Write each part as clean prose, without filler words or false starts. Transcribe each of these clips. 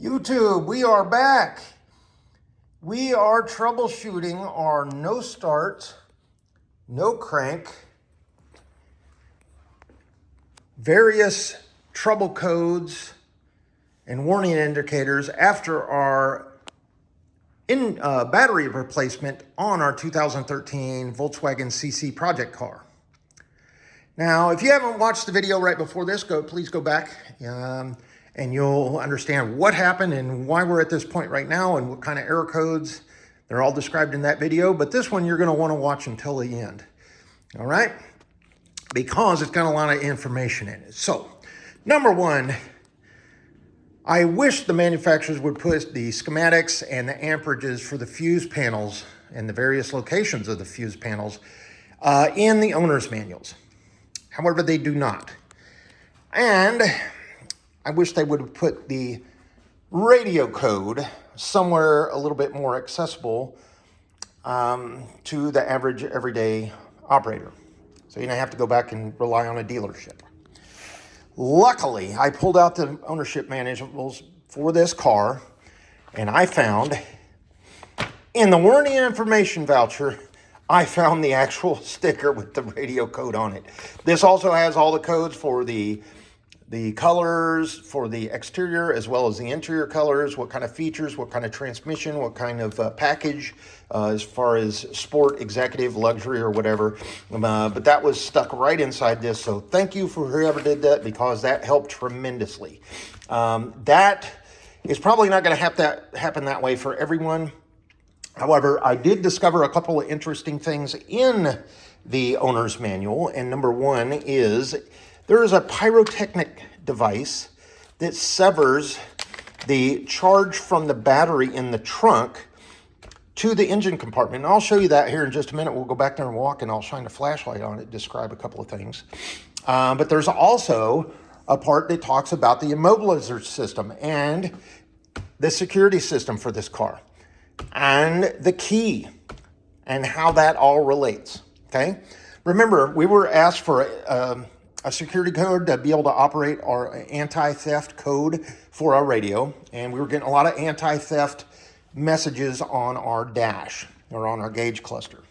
YouTube, we are back. We are troubleshooting our no start, no crank, various trouble codes and warning indicators after our battery replacement on our 2013 Volkswagen CC project car. Now, if you haven't watched the video right before this, please go back and you'll understand what happened and why we're at this point right now and what kind of error codes. They're all described in that video, but this one you're going to want to watch until the end. All right? Because it's got a lot of information in it. So, number one, I wish the manufacturers would put the schematics and the amperages for the fuse panels and the various locations of the fuse panels in the owner's manuals. However, they do not. And I wish they would have put the radio code somewhere a little bit more accessible to the average everyday operator. So you don't have to go back and rely on a dealership. Luckily, I pulled out the ownership manuals for this car, and I found in the warranty information voucher, I found the actual sticker with the radio code on it. This also has all the codes for the colors for the exterior as well as the interior colors, what kind of features, what kind of transmission, what kind of package as far as sport, executive, luxury, or whatever. But that was stuck right inside this. So thank you for whoever did that, because that helped tremendously. That is probably not going to happen that way for everyone. However, I did discover a couple of interesting things in the owner's manual. And number one is there is a Pyrotechnic device that severs the charge from the battery in the trunk to the engine compartment. And I'll show you that here in just a minute. We'll go back there and walk, and I'll shine a flashlight on it, describe a couple of things. But there's also a part that talks about the Immobilizer system and the security system for this car and the key and how that all relates, okay? Remember, we were asked for a security code to be able to operate our anti-theft code for our radio. And we were getting a lot of anti-theft messages on our dash or on our gauge cluster.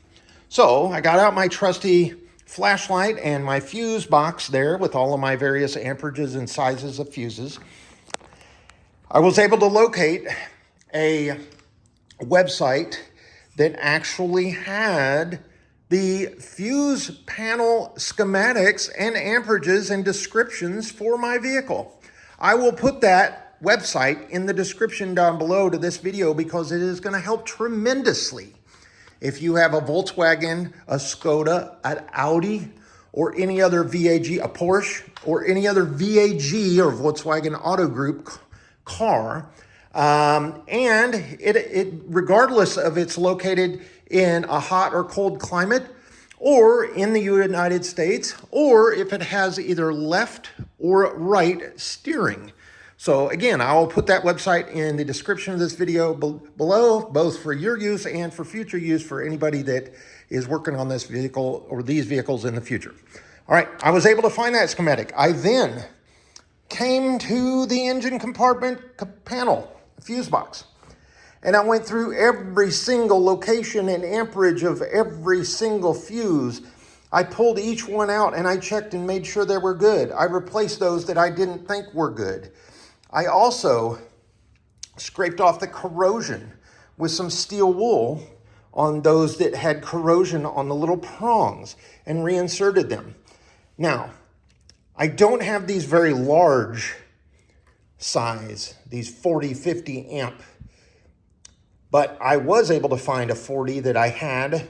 So I got out my trusty flashlight and my fuse box there with all of my various amperages and sizes of fuses. I was able to locate a website that actually had the fuse panel schematics and amperages and descriptions for my vehicle. I will put that website in the description down below to this video, because it is going to help tremendously if you have a Volkswagen, a Skoda, an Audi, or any other VAG, a Porsche, or any other VAG or Volkswagen Auto Group car. And it regardless of it's located in a hot or cold climate, or in the United States, or if it has either left or right steering. So again, I will put that website in the description of this video below, both for your use and for future use for anybody that is working on this vehicle or these vehicles in the future. All right, I was able to find that schematic. I then came to the engine compartment panel, fuse box. And I went through every single location and amperage of every single fuse. I pulled each one out and I checked and made sure they were good. I replaced those that I didn't think were good. I also scraped off the corrosion with some steel wool on those that had corrosion on the little prongs and reinserted them. Now, I don't have these very large size, these 40, 50 amp, but I was able to find a 40 that I had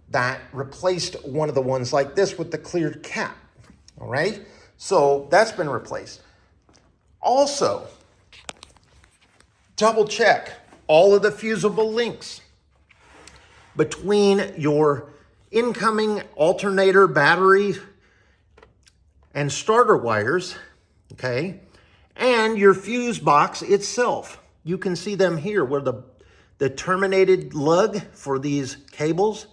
that replaced one of the ones like this with the cleared cap, all right? So that's been replaced. Also, double check all of the fusible links between your incoming alternator battery and starter wires, okay, and your fuse box itself. You can see them here where the terminated lug for these cables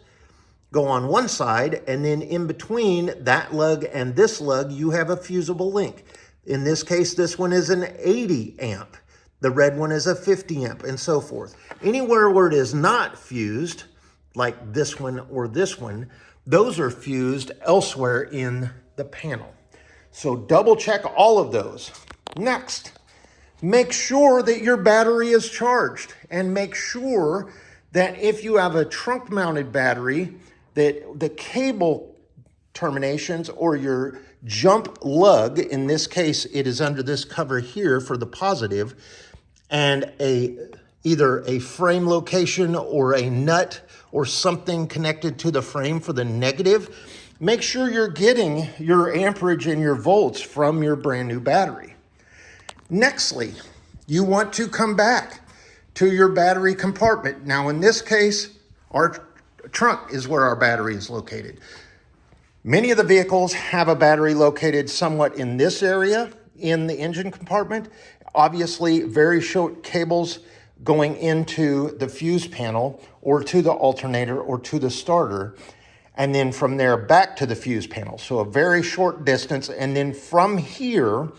go on one side, and then in between that lug and this lug, you have a fusible link. In this case, this one is an 80 amp. The red one is a 50 amp and so forth. Anywhere where it is not fused, like this one or this one, those are fused elsewhere in the panel. So double check all of those. Next, make sure that your battery is charged, and make sure that if you have a trunk mounted battery, that the cable terminations or your jump lug, in this case, it is under this cover here for the positive, and either a frame location or a nut or something connected to the frame for the negative. Make sure you're getting your amperage and your volts from your brand new battery. Nextly, you want to come back to your battery compartment. Now, in this case, our trunk is where our battery is located. Many of the vehicles have a battery located somewhat in this area in the engine compartment. Obviously, very short cables going into the fuse panel or to the alternator or to the starter, and then from there back to the fuse panel. So a very short distance, and then from here,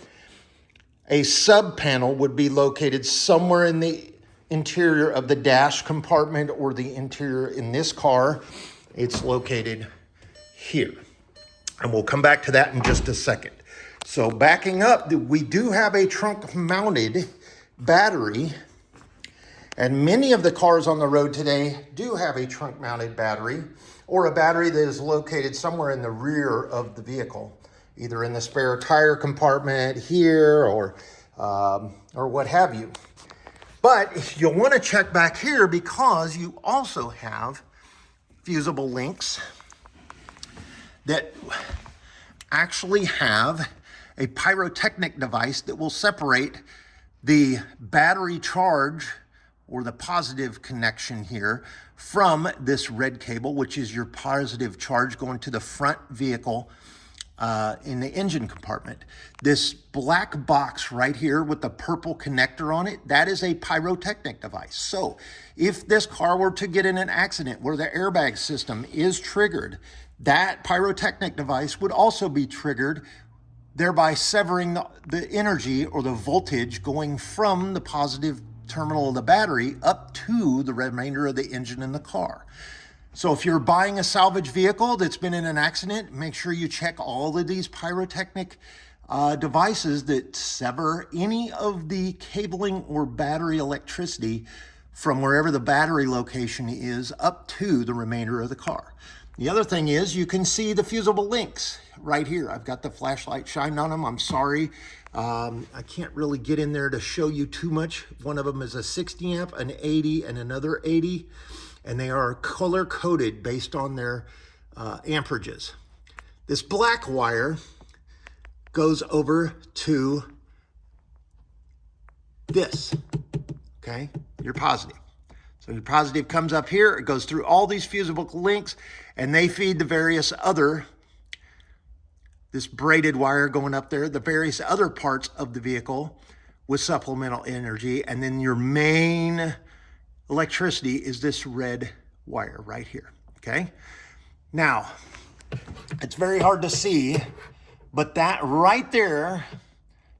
a sub panel would be located somewhere in the interior of the dash compartment or the interior in this car. It's located here. And we'll come back to that in just a second. So backing up, we do have a trunk mounted battery, and many of the cars on the road today do have a trunk mounted battery or a battery that is located somewhere in the rear of the vehicle, either in the spare tire compartment here or what have you. But you'll want to check back here because you also have fusible links that actually have a Pyrotechnic device that will separate the battery charge or the positive connection here from this red cable, which is your positive charge going to the front vehicle in the engine compartment. This black box right here with the purple connector on it, that is a Pyrotechnic device. So if this car were to get in an accident where the airbag system is triggered, that Pyrotechnic device would also be triggered, thereby severing the energy or the voltage going from the positive terminal of the battery up to the remainder of the engine in the car. So if you're buying a salvage vehicle that's been in an accident, make sure you check all of these Pyrotechnic devices that sever any of the cabling or battery electricity from wherever the battery location is up to the remainder of the car. The other thing is you can see the fusible links right here. I've got the flashlight shined on them. I'm sorry. I can't really get in there to show you too much. One of them is a 60 amp, an 80, and another 80. And they are color coded based on their amperages. This black wire goes over to this, okay? Your positive. So your positive comes up here, it goes through all these fusible links, and they feed the various other, this braided wire going up there, the various other parts of the vehicle with supplemental energy, and then your main electricity is this red wire right here, okay? Now, it's very hard to see, but that right there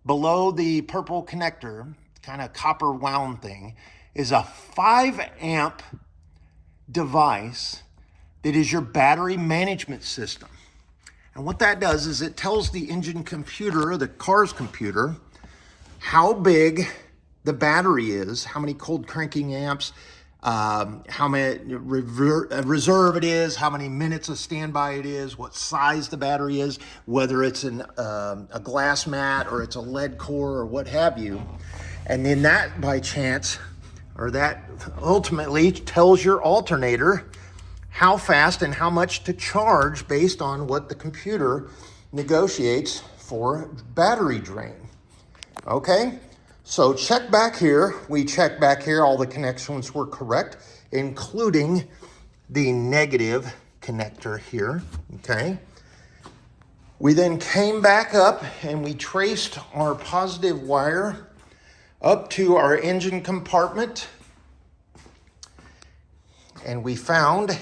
below the purple connector, kind of copper wound thing, is a 5 amp device that is your battery management system. And what that does is it tells the engine computer, or the car's computer, how big the battery is, how many cold cranking amps, how many reserve it is, how many minutes of standby it is, what size the battery is, whether it's a glass mat or it's a lead core or what have you. And then that by chance, or that ultimately tells your alternator how fast and how much to charge based on what the computer negotiates for battery drain. Okay? So check back here. We checked back here. All the connections were correct, including the negative connector here, okay? We then came back up and we traced our positive wire up to our engine compartment. And we found,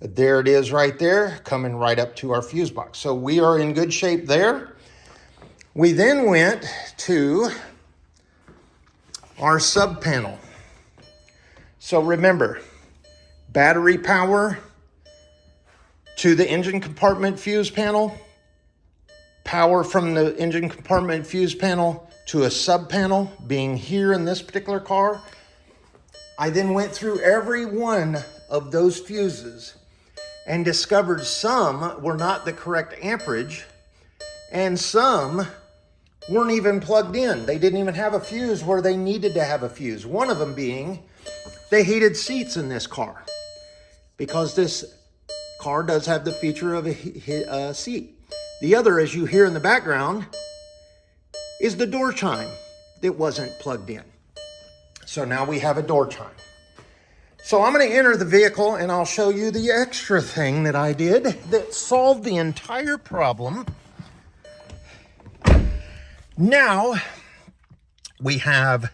there it is right there, coming right up to our fuse box. So we are in good shape there. We then went to our sub panel. So remember, battery power to the engine compartment fuse panel, power from the engine compartment fuse panel to a sub panel being here in this particular car. I then went through every one of those fuses and discovered some were not the correct amperage and some weren't even plugged in. They didn't even have a fuse where they needed to have a fuse. One of them being the heated seats in this car, because this car does have the feature of a seat. The other, as you hear in the background, is the door chime that wasn't plugged in. So now we have a door chime. So I'm going to enter the vehicle and I'll show you the extra thing that I did that solved the entire problem. Now we have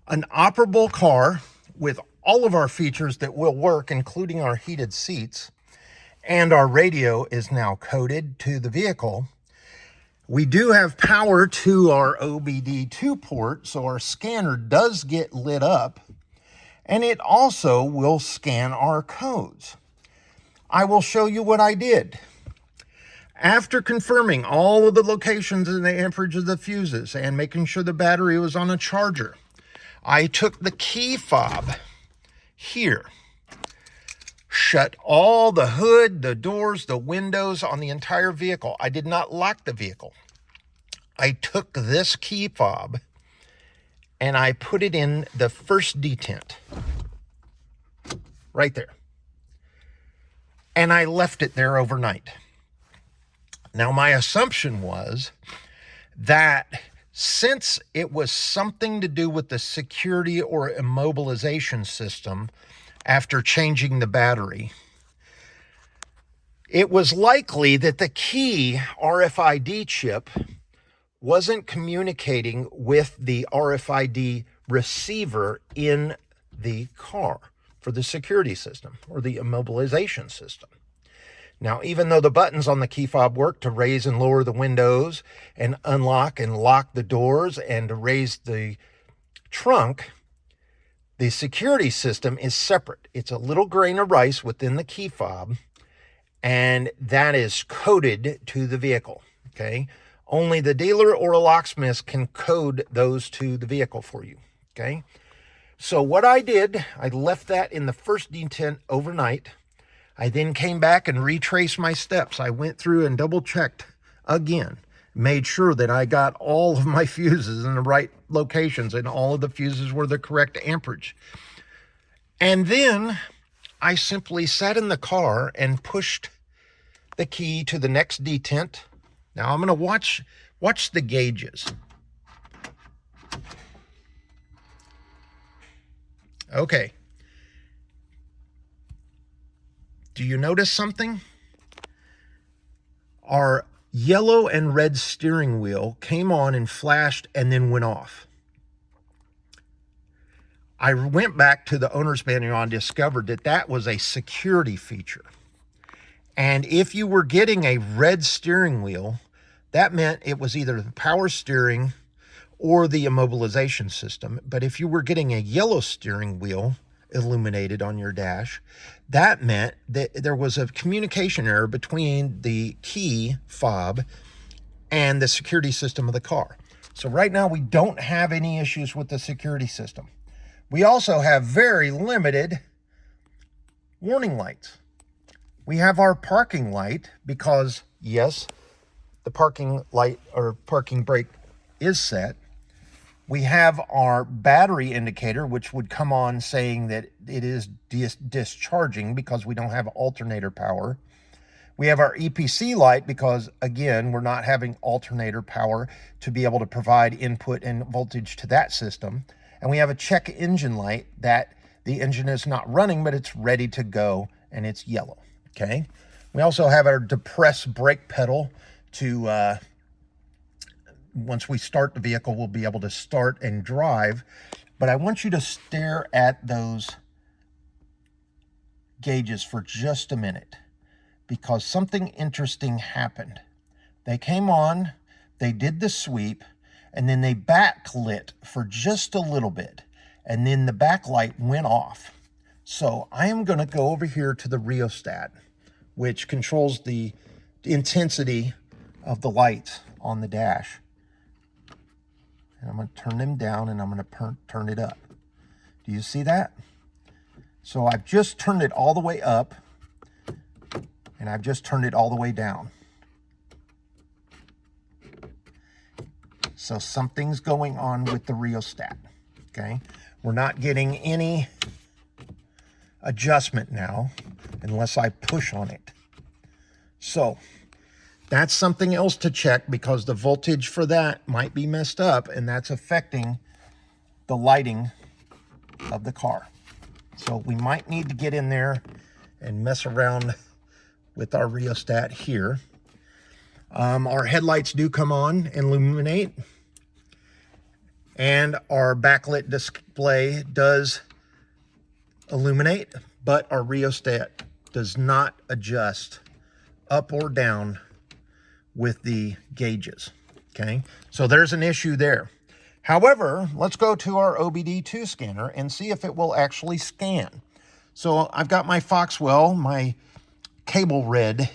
an operable car with all of our features that will work, including our heated seats, and our radio is now coded to the vehicle. We do have power to our OBD2 port, so our scanner does get lit up, and it also will scan our codes. I will show you what I did. After confirming all of the locations and the amperage of the fuses and making sure the battery was on a charger, I took the key fob here, shut all the hood, the doors, the windows on the entire vehicle. I did not lock the vehicle. I took this key fob and I put it in the first detent, right there. And I left it there overnight. Now, my assumption was that since it was something to do with the security or immobilization system after changing the battery, it was likely that the key RFID chip wasn't communicating with the RFID receiver in the car for the security system or the immobilization system. Now, even though the buttons on the key fob work to raise and lower the windows and unlock and lock the doors and to raise the trunk, the security system is separate. It's a little grain of rice within the key fob, and that is coded to the vehicle, okay? Only the dealer or a locksmith can code those to the vehicle for you, okay? So what I did, I left that in the first detent overnight. I then came back and retraced my steps. I went through and double checked again, made sure that I got all of my fuses in the right locations and all of the fuses were the correct amperage. And then I simply sat in the car and pushed the key to the next detent. Now I'm going to watch the gauges. Okay. Do you notice something? Our yellow and red steering wheel came on and flashed and then went off. I went back to the owner's manual and discovered that that was a security feature. And if you were getting a red steering wheel, that meant it was either the power steering or the immobilization system. But if you were getting a yellow steering wheel illuminated on your dash, that meant that there was a communication error between the key fob and the security system of the car. So right now we don't have any issues with the security system. We also have very limited warning lights. We have our parking light because, yes, the parking light or parking brake is set. We have our battery indicator, which would come on saying that it is discharging because we don't have alternator power. We have our EPC light because, again, we're not having alternator power to be able to provide input and voltage to that system. And we have a check engine light that the engine is not running, but it's ready to go and it's yellow, okay? We also have our depressed brake pedal to, once we start the vehicle, we'll be able to start and drive. But I want you to stare at those gauges for just a minute because something interesting happened. They came on, they did the sweep, and then they backlit for just a little bit. and then the backlight went off. So I am going to go over here to the rheostat, which controls the intensity of the lights on the dash. And I'm going to turn them down, and I'm going to turn it up. Do you see that? So I've just turned it all the way up, and I've just turned it all the way down. So something's going on with the rheostat, okay? We're not getting any adjustment now unless I push on it. So that's something else to check, because the voltage for that might be messed up, and that's affecting the lighting of the car. So we might need to get in there and mess around with our rheostat here. Our headlights do come on and illuminate, and our backlit display does illuminate, but our rheostat does not adjust up or down with the gauges, okay? So there's an issue there. However, let's go to our OBD2 scanner and see if it will actually scan. So I've got my Foxwell, my cable read,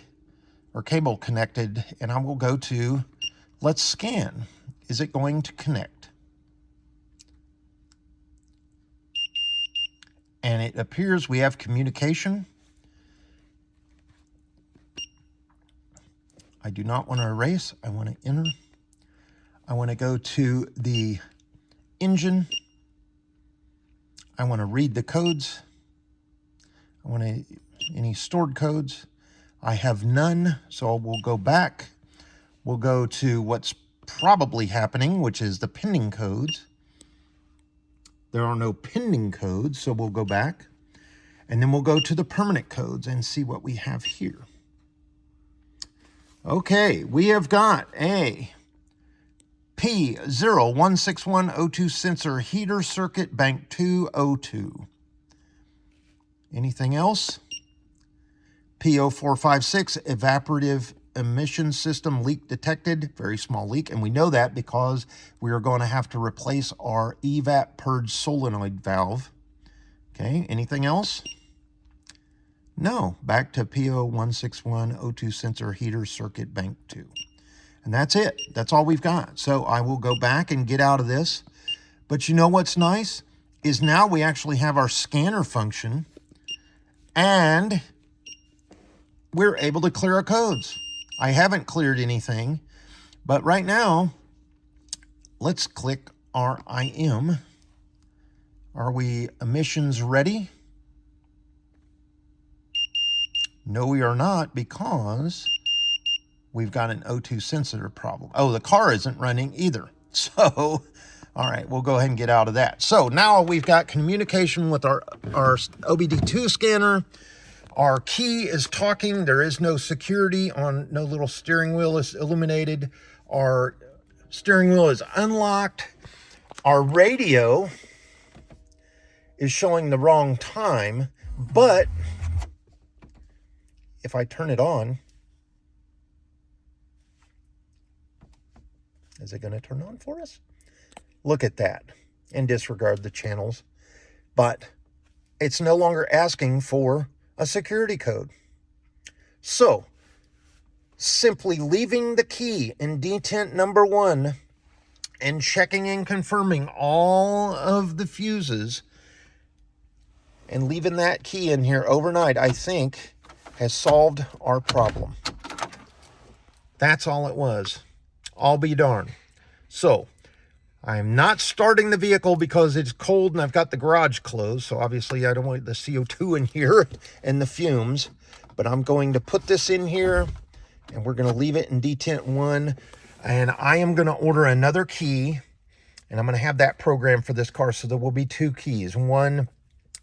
or cable connected, and I will go to, let's scan. Is it going to connect? And it appears we have communication. I do not want to erase. I want to enter. I want to go to the engine. I want to read the codes. I want any stored codes. I have none, so we'll go back. We'll go to what's probably happening, which is the pending codes. There are no pending codes, so we'll go back. And then we'll go to the permanent codes and see what we have here. Okay, we have got a P016102 sensor heater circuit bank 202. Anything else? P0456 evaporative emission system leak detected, very small leak, and we know that because we are going to have to replace our evap purge solenoid valve. Okay, anything else? No, back to P016102 sensor heater circuit bank 2. And that's it. That's all we've got. So I will go back and get out of this. But you know what's nice is now we actually have our scanner function, and we're able to clear our codes. I haven't cleared anything, but right now, let's click our IM. Are we emissions ready? No, we are not, because we've got an O2 sensor problem. Oh, the car isn't running either. So, all right, we'll go ahead and get out of that. So now we've got communication with our OBD2 scanner. Our key is talking. There is no security on, no little steering wheel is illuminated. Our steering wheel is unlocked. Our radio is showing the wrong time, but if I turn it on, is it going to turn on for us? Look at that, and disregard the channels. But it's no longer asking for a security code. So, simply leaving the key in detent number 1 and checking and confirming all of the fuses and leaving that key in here overnight, I think, has solved our problem. That's all it was. I'll be darned. So, I'm not starting the vehicle because it's cold and I've got the garage closed. So obviously I don't want the CO2 in here and the fumes. But I'm going to put this in here and we're going to leave it in detent 1. And I am going to order another key. And I'm going to have that programmed for this car. So there will be 2 keys. One,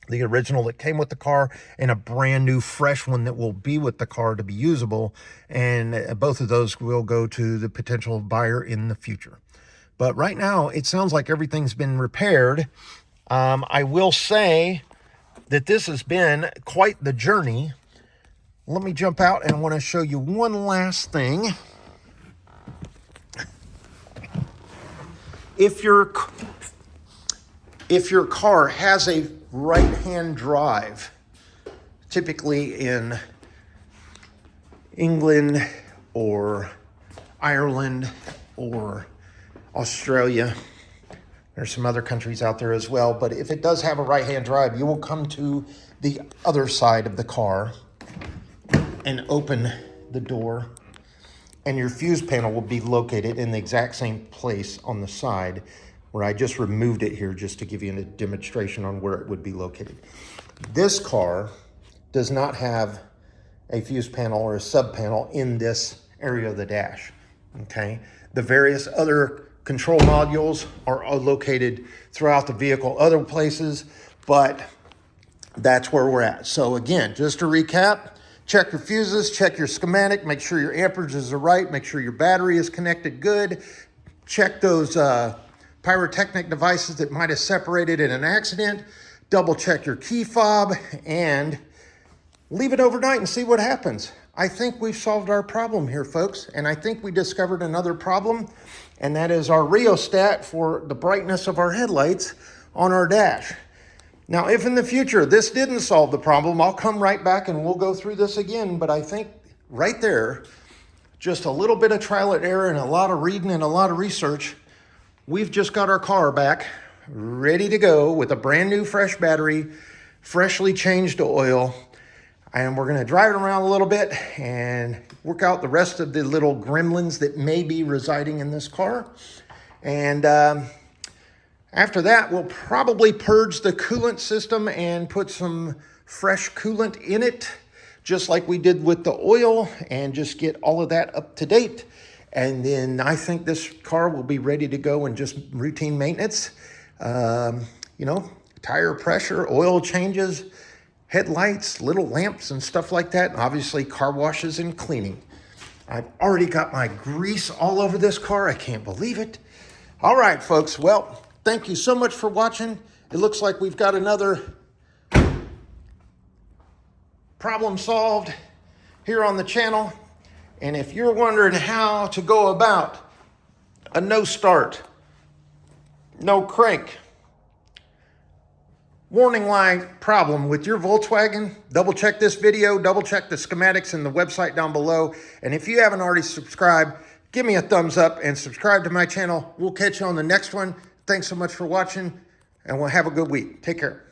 the original that came with the car, and a brand new fresh one that will be with the car to be usable. And both of those will go to the potential buyer in the future. But right now, it sounds like everything's been repaired. I will say that this has been quite the journey. Let me jump out, and I want to show you one last thing. If if your car has a right-hand drive, typically in England or Ireland or Australia, there's some other countries out there as well, but if it does have a right-hand drive, you will come to the other side of the car and open the door, and your fuse panel will be located in the exact same place on the side where I just removed it here just to give you a demonstration on where it would be located. This car does not have a fuse panel or a sub panel in this area of the dash, okay? The various other control modules are located throughout the vehicle, other places, but that's where we're at. So again, just to recap, check your fuses, check your schematic, make sure your amperages are right, make sure your battery is connected good, check those Pyrotechnic devices that might have separated in an accident, double check your key fob, and leave it overnight and see what happens. I think we've solved our problem here, folks, and I think we discovered another problem, and that is our rheostat for the brightness of our headlights on our dash. Now, if in the future this didn't solve the problem, I'll come right back and we'll go through this again, but I think right there, just a little bit of trial and error and a lot of reading and a lot of research, we've just got our car back, ready to go with a brand new fresh battery, freshly changed oil, and we're gonna drive it around a little bit and work out the rest of the little gremlins that may be residing in this car. And after that, we'll probably purge the coolant system and put some fresh coolant in it, just like we did with the oil, and just get all of that up to date. And then I think this car will be ready to go in just routine maintenance. You know, tire pressure, oil changes, headlights, little lamps and stuff like that. And obviously car washes and cleaning. I've already got my grease all over this car. I can't believe it. All right, folks. Well, thank you so much for watching. It looks like we've got another problem solved here on the channel. And if you're wondering how to go about a no start, no crank, warning light problem with your Volkswagen, double check this video, double check the schematics and the website down below. And if you haven't already subscribed, give me a thumbs up and subscribe to my channel. We'll catch you on the next one. Thanks so much for watching, and we'll have a good week. Take care.